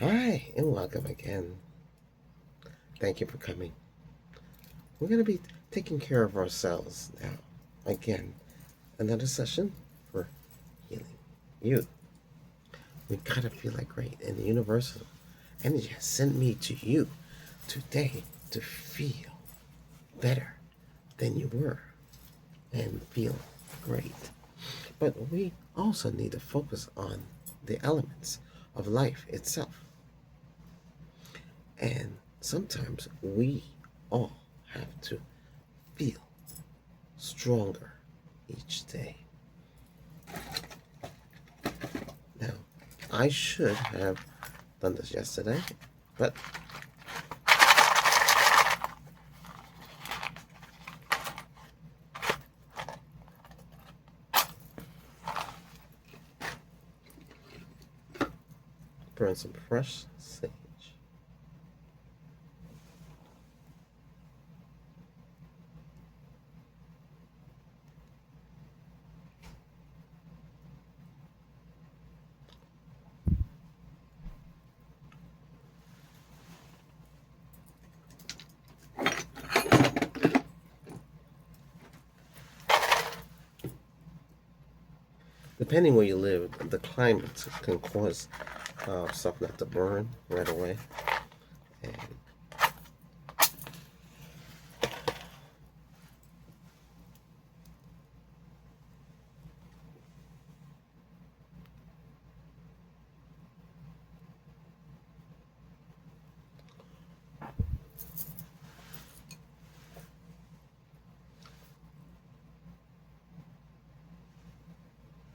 Hi, and welcome again. Thank you for coming. We're going to be taking care of ourselves now. Again, another session for healing you. We gotta feel like great, and the universal energy has sent me to you today to feel better than you were and feel great. But we also need to focus on the elements of life itself. And sometimes we all have to feel stronger each day. Now, I should have done this yesterday, but burn some fresh sage. Depending where you live, the climate can cause stuff not to burn right away. And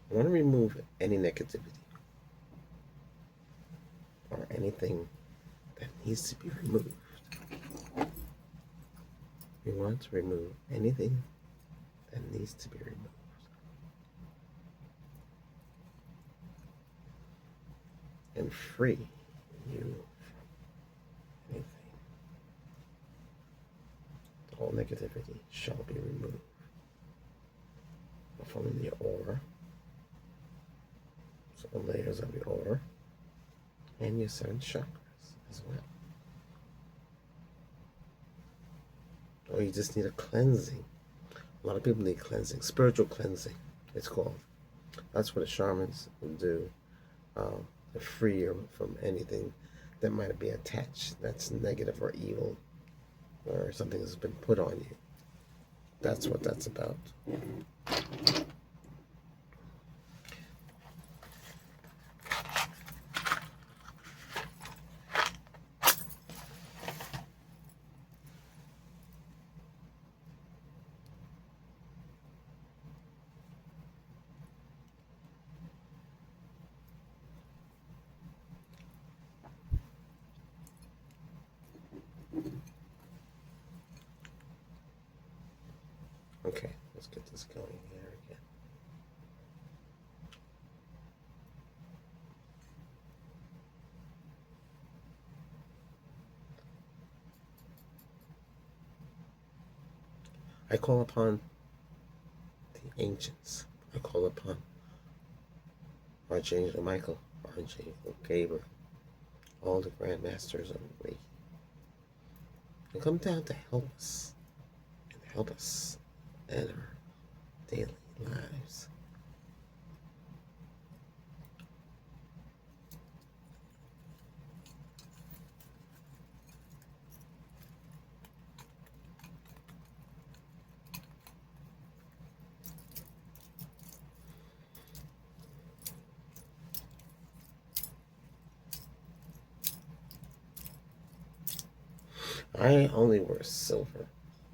I want to remove any negativity or anything that needs to be removed. We want to remove anything that needs to be removed. And free you from anything. All negativity shall be removed from the aura, so the layers of your aura, and your 7 chakras as well. Or you just need a cleansing. A lot of people need cleansing, spiritual cleansing, it's called. That's what the shamans do, to free you from anything that might be attached that's negative or evil, or something that's been put on you. That's what that's about. Okay, let's get this going here again. I call upon the ancients. I call upon Archangel Michael, Archangel Gabriel, all the Grand Masters of Reiki. They come down to help us in our daily lives. I only wear silver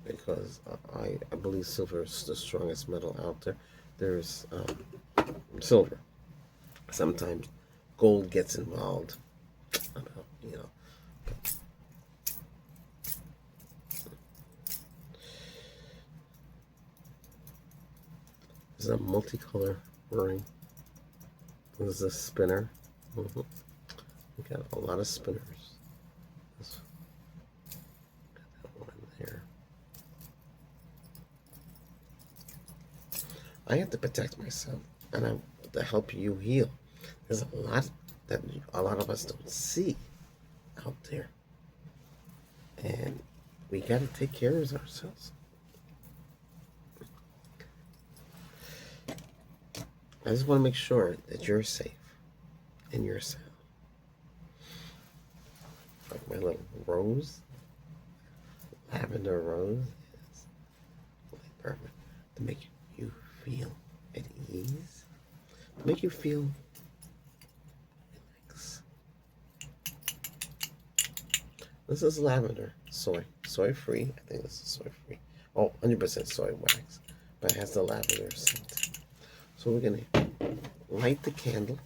because I believe silver is the strongest metal out there. There's silver. Sometimes gold gets involved. You know. This is a multicolor ring. This is a spinner. We got a lot of spinners. This, got that one there. I have to protect myself, and I to help you heal. There's a lot that a lot of us don't see out there. And we got to take care of ourselves. I just want to make sure that you're safe in your cell. Like my little rose, lavender rose is like perfect to make you feel at ease, to make you feel relaxed. This is lavender, soy free. I think this is soy free. Oh, 100% soy wax, but it has the lavender scent. So we're gonna light the candle.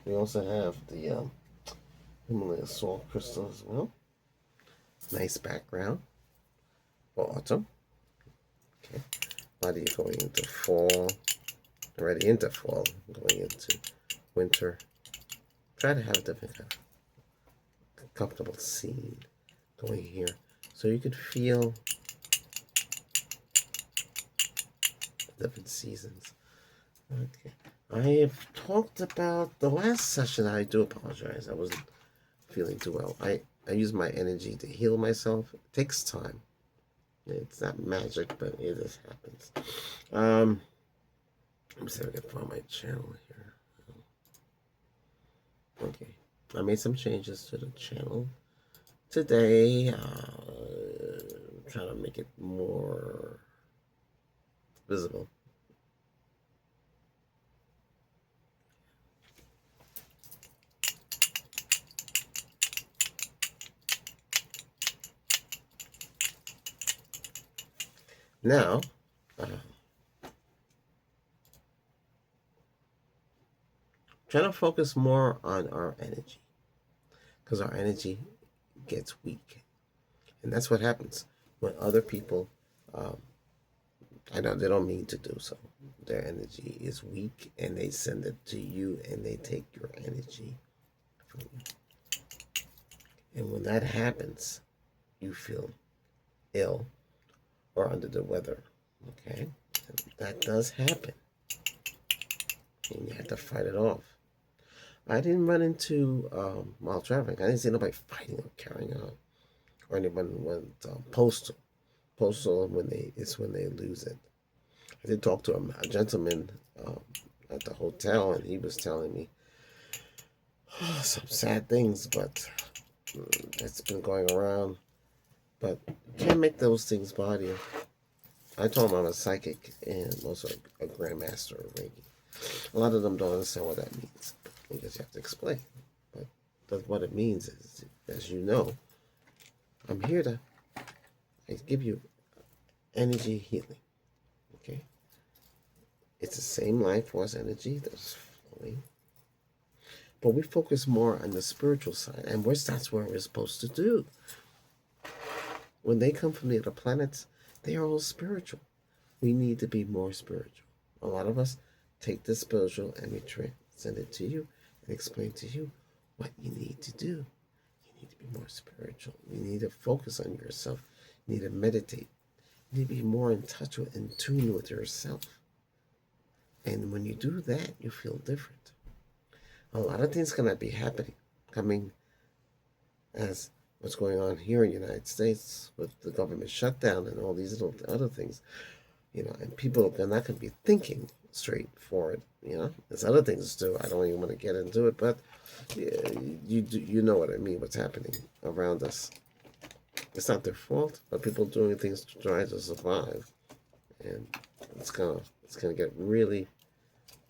We also have the Himalayan salt crystal as well. Nice background for autumn. Okay, body going into fall, already into fall, going into winter. Try to have a different kind of comfortable scene going here, so you could feel different seasons. Okay, I have talked about the last session. I do apologize. I wasn't feeling too well. I use my energy to heal myself. It takes time. It's not magic, but it just happens. Let me see if I can find my channel here. Okay, I made some changes to the channel today. Trying to make it more visible. Now, trying to focus more on our energy, because our energy gets weak. And that's what happens when other people, I know they don't mean to do so. Their energy is weak and they send it to you and they take your energy from you. And when that happens, you feel ill or under the weather. Okay? And that does happen. And you have to fight it off. I didn't run into while traveling. I didn't see nobody fighting or carrying on, or anyone went postal. Postal when they lose it. I did talk to a gentleman at the hotel, and he was telling me some sad things, but it's been going around. But you can't make those things bother you. I told him I'm a psychic and also a grandmaster of Reiki. A lot of them don't understand what that means because you have to explain. But what it means is, as you know, I'm here to give you energy healing. Okay? It's the same life force energy that's flowing. But we focus more on the spiritual side, and that's what we're supposed to do. When they come from the other planets, they are all spiritual. We need to be more spiritual. A lot of us take the spiritual and we send it to you and explain to you what you need to do. You need to be more spiritual. You need to focus on yourself. You need to meditate. You need to be more in touch with, in tune with yourself. And when you do that, you feel different. A lot of things gonna be happening, coming as what's going on here in the United States with the government shutdown and all these little other things, and people are not going to be thinking straight forward. There's other things too. I don't even want to get into it, but you know what I mean. What's happening around us? It's not their fault, but people doing things to try to survive, and it's gonna get really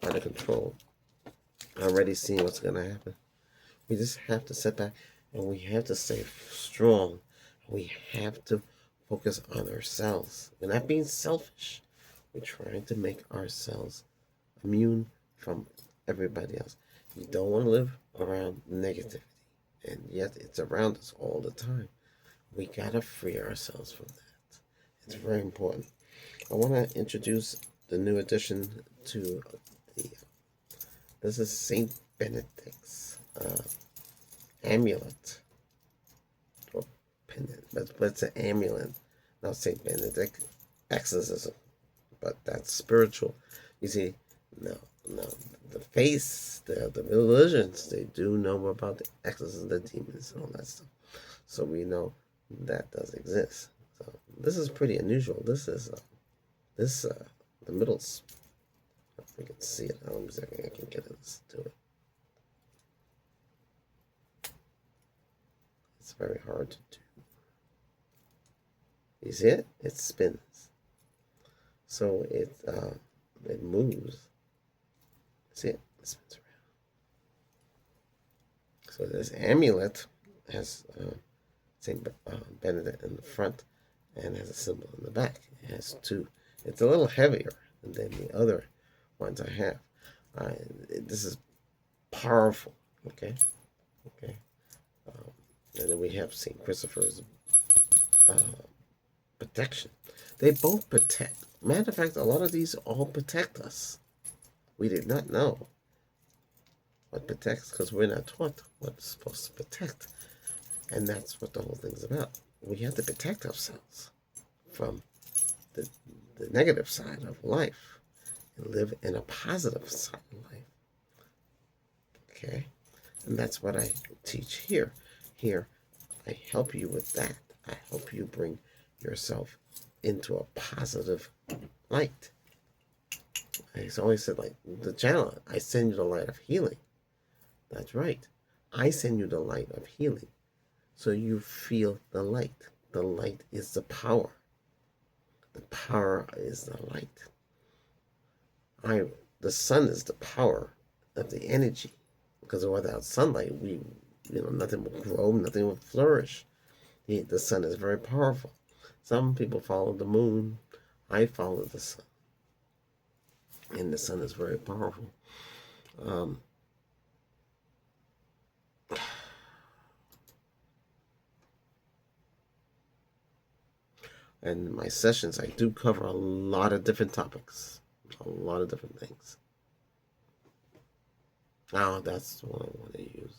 out of control. I'm already seeing what's gonna happen. We just have to sit back and we have to stay strong. We have to focus on ourselves. We're not being selfish. We're trying to make ourselves immune from everybody else. You don't want to live around negativity, and yet it's around us all the time. We gotta free ourselves from that. It's very important. I want to introduce the new addition to the. This is Saint Benedict's amulet or pendant, but it's an amulet, not Saint Benedict exorcism, but that's spiritual. You see, no, the face, the religions, they do know about the exorcism, the demons, and all that stuff. So we know that does exist. So this is pretty unusual. This is the middle's. If we can see it, I don't know exactly. I can get this to it. It's very hard to do. You see it? It spins. So it moves. See it? It spins around. So this amulet has Saint Benedict in the front and has a symbol in the back. It has two. It's a little heavier than the other ones I have. This is powerful. Okay. And then we have Saint Christopher's protection. They both protect. Matter of fact, a lot of these all protect us. We did not know what protects because we're not taught what's supposed to protect. And that's what the whole thing's about. We have to protect ourselves from the negative side of life and live in a positive side of life. Okay? And that's what I teach here. Here, I help you with that. I help you bring yourself into a positive light. I always said, like the channel, I send you the light of healing. That's right. I send you the light of healing. So you feel the light. The light is the power. The power is the light. The sun is the power of the energy. Because without sunlight, nothing will grow, nothing will flourish. The sun is very powerful. Some people follow the moon. I follow the sun. And the sun is very powerful. And in my sessions, I do cover a lot of different topics. A lot of different things. Now, that's the one I want to use.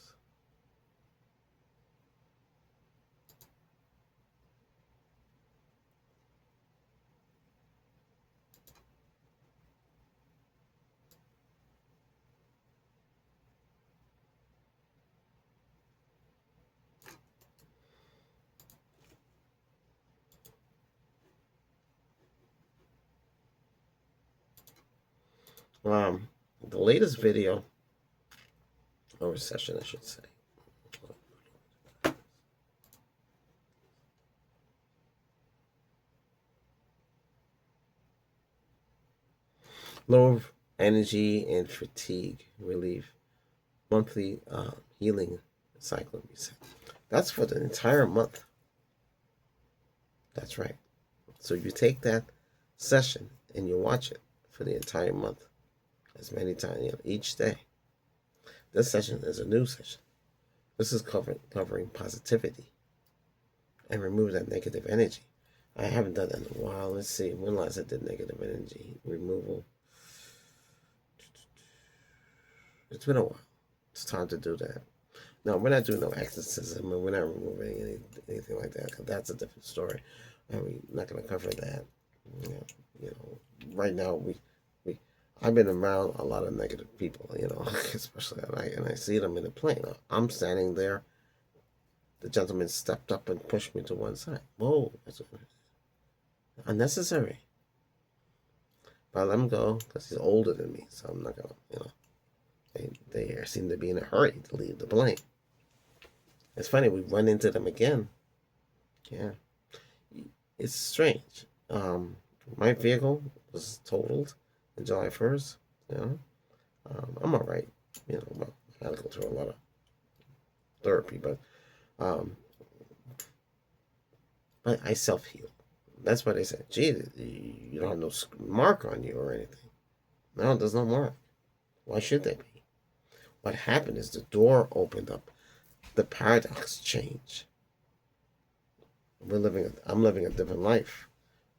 The latest video, or session, I should say. Low energy and fatigue relief, monthly healing cycle reset. That's for the entire month. That's right. So you take that session and you watch it for the entire month, as many times, each day. This session is a new session. This is covering positivity and remove that negative energy. I haven't done that in a while. Let's see. When last I did negative energy removal? It's been a while. It's time to do that. No, we're not doing no exorcism, and we're not removing anything like that. Cause that's a different story, and we're not going to cover that. Right now I've been around a lot of negative people, especially at night, and I see them in the plane. I'm standing there. The gentleman stepped up and pushed me to one side. Whoa, that's unnecessary. But I let him go because he's older than me, so I'm not gonna, they seem to be in a hurry to leave the plane. It's funny, we run into them again. Yeah, it's strange. My vehicle was totaled on July 1st. I'm all right. Well, I had to go through a lot of therapy, but I self-heal. That's why they said, gee, you don't have no mark on you or anything. No, there's no mark. Why should there be? What happened is the door opened up. The paradox changed. I'm living a different life.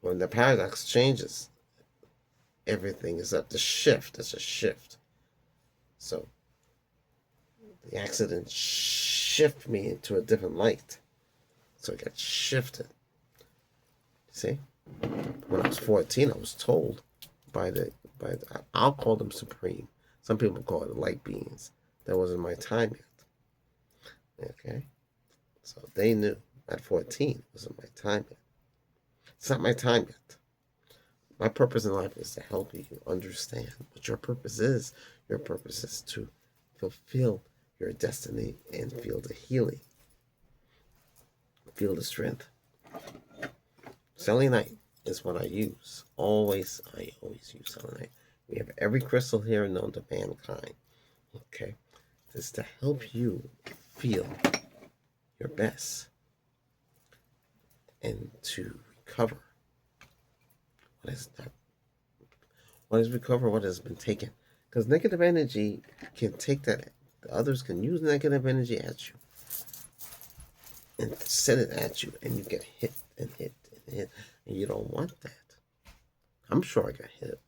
When the paradox changes, everything is up to shift. It's a shift. So the accident shifted me into a different light. So it got shifted. See? When I was 14, I was told by the I'll call them supreme. Some people call it light beings. That wasn't my time yet. Okay? So they knew at 14 it wasn't my time yet. It's not my time yet. My purpose in life is to help you understand what your purpose is. Your purpose is to fulfill your destiny and feel the healing, feel the strength. Selenite is what I use. I always use selenite. We have every crystal here known to mankind. Okay? It's to help you feel your best and to recover what is not, what is recover what has been taken. Because negative energy can take that. Others can use negative energy at you and send it at you, and you get hit and hit and hit, and you don't want that. I'm sure I got hit.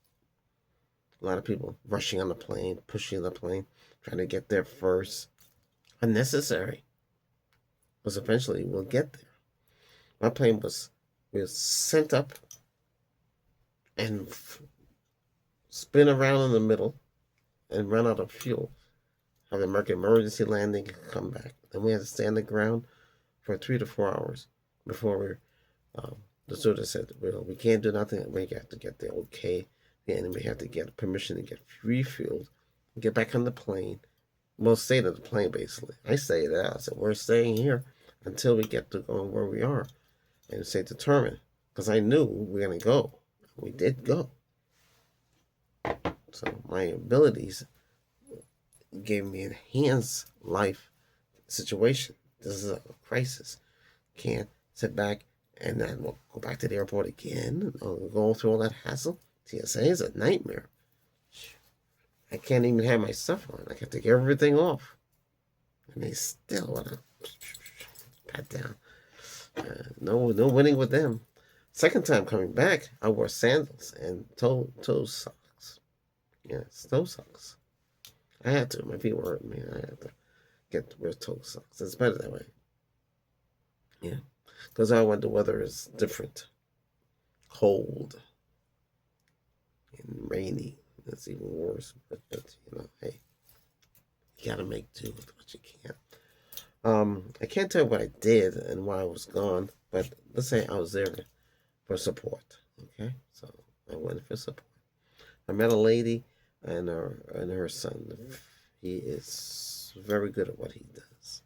A lot of people rushing on the plane, pushing the plane, trying to get there first. Unnecessary. Because eventually we'll get there. My plane was sent up and spin around in the middle and run out of fuel. Have an emergency landing and come back. Then we had to stay on the ground for 3 to 4 hours before the stewardess said, well, we can't do nothing. We have to get the okay. And we have to get permission to get refueled, get back on the plane. Well, stay on the plane, basically. I stayed there. I said, we're staying here until we get to going where we are. And say determined. Because I knew we were going to go. We did go. So my abilities gave me an enhanced life situation. This is a crisis. Can't sit back and then we'll go back to the airport again. Go through all that hassle. TSA is a nightmare. I can't even have my stuff on. I got to take everything off. And they still want to pat down. No winning with them. Second time coming back, I wore sandals and toe socks. Yes, toe socks. I had to. My feet were hurting me. I had to wear toe socks. It's better that way. Yeah. Because I went, the weather is different. Cold. And rainy. That's even worse. But hey, you gotta make do with what you can. I can't tell you what I did and why I was gone, but let's say I was there for support. Okay, so I went for support. I met a lady and her son. He is very good at what he does.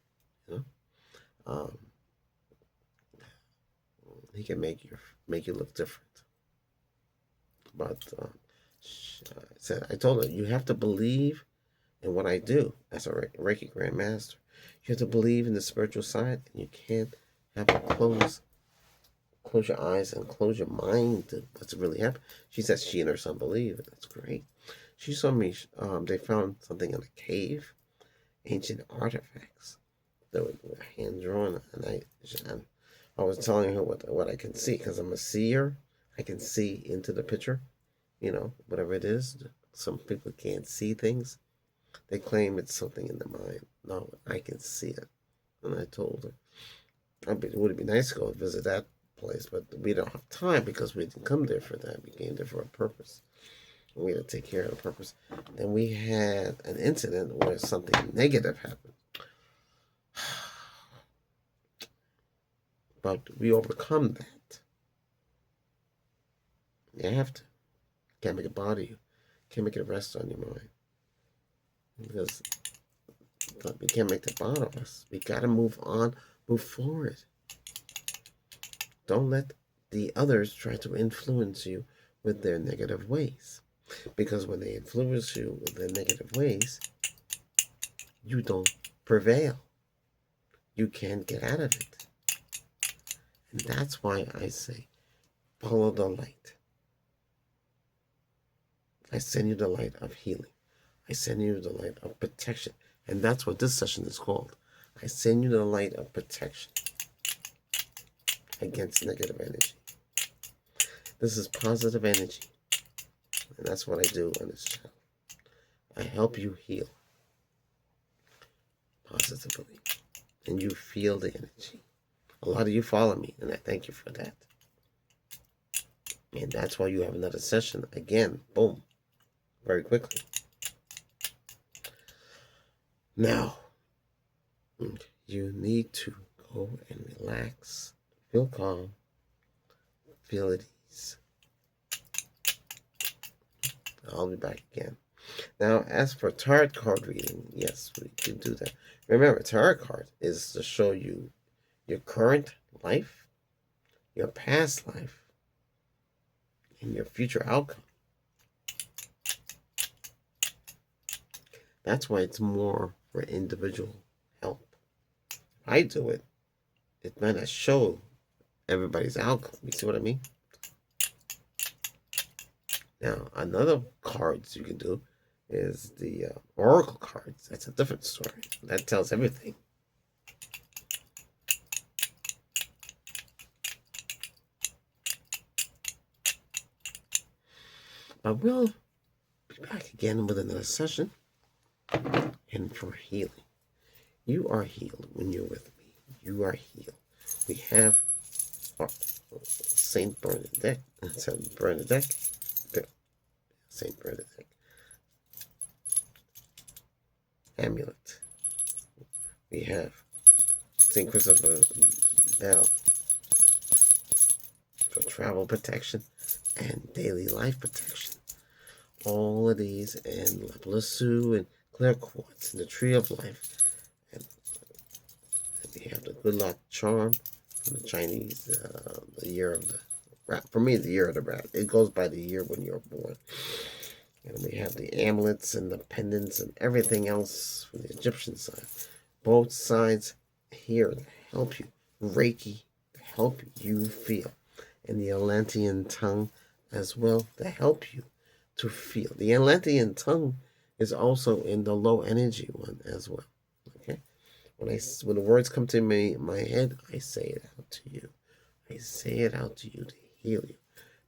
He can make you look different. But I told her, you have to believe in what I do as a Reiki Grand Master. You have to believe in the spiritual side, and you can't have to close your eyes and close your mind to what's really happening. She said she and her son believe, and that's great. She saw me, they found something in a cave, ancient artifacts that were hand-drawn, and I was telling her what I can see, because I'm a seer. I can see into the picture, whatever it is. Some people can't see things. They claim it's something in the mind. No, I can see it. And I told her, it would be nice to go visit that place, but we don't have time because we didn't come there for that. We came there for a purpose. We had to take care of the purpose. Then we had an incident where something negative happened. But we overcome that. You have to. Can't make it bother you. Can't make it rest on your mind. Because we can't make that bother us. We got to move on, move forward. Don't let the others try to influence you with their negative ways. Because when they influence you with their negative ways, you don't prevail. You can't get out of it. And that's why I say, follow the light. I send you the light of healing. I send you the light of protection. And that's what this session is called. I send you the light of protection. against negative energy. This is positive energy. And that's what I do on this channel. I help you heal positively. And you feel the energy. A lot of you follow me, and I thank you for that. And that's why you have another session. Again, boom, very quickly. Now, you need to go and relax, feel calm, feel at ease. I'll be back again. Now, as for tarot card reading, yes, we can do that. Remember, tarot card is to show you your current life, your past life, and your future outcome. That's why it's more for individual help. If I do it, it might not show everybody's outcome. You see what I mean? Now, another cards you can do is the oracle cards. That's a different story. That tells everything. But we'll be back again with another session. And for healing. You are healed when you're with me. You are healed. We have Saint Bernadette. Saint Bernadette. Amulet. We have Saint Christopher Bell for travel protection and daily life protection. All of these, and Lapillasu and clear quartz and the tree of life. And we have the good luck charm from the Chinese, the year of the rat. For me, the year of the rat. It goes by the year when you're born. And we have the amulets and the pendants and everything else from the Egyptian side. Both sides here to help you. Reiki to help you feel. And the Atlantean tongue as well to help you to feel. The Atlantean tongue is also in the low energy one as well. Okay? When the words come to me, my head, I say it out to you. I say it out to you to heal you.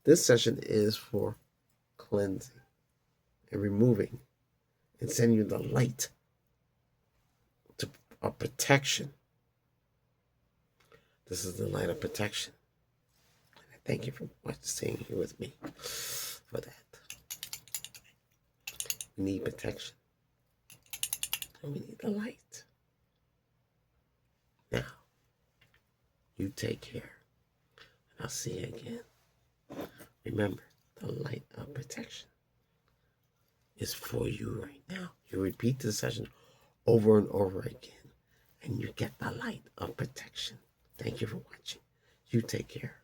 This session is for cleansing and removing and sending you the light of protection. This is the light of protection. And I thank you for staying here with me for that. We need protection. And we need the light. Now, you take care. And I'll see you again. Remember, the light of protection is for you right now. You repeat the session over and over again. And you get the light of protection. Thank you for watching. You take care.